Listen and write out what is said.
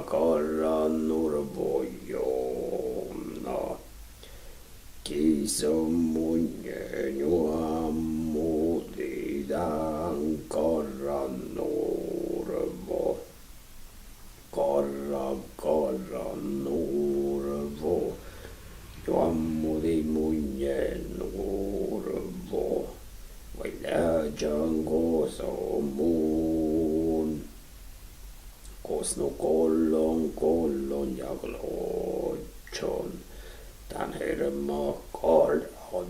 garra nurvui Jovnna. Kiso munje juammudidan garra nurvo. Garra nurvo. Juammudi munje nurvo. Vai lähdön kosomuun. Kosnu kollon ja glotson. Tän herma kardan.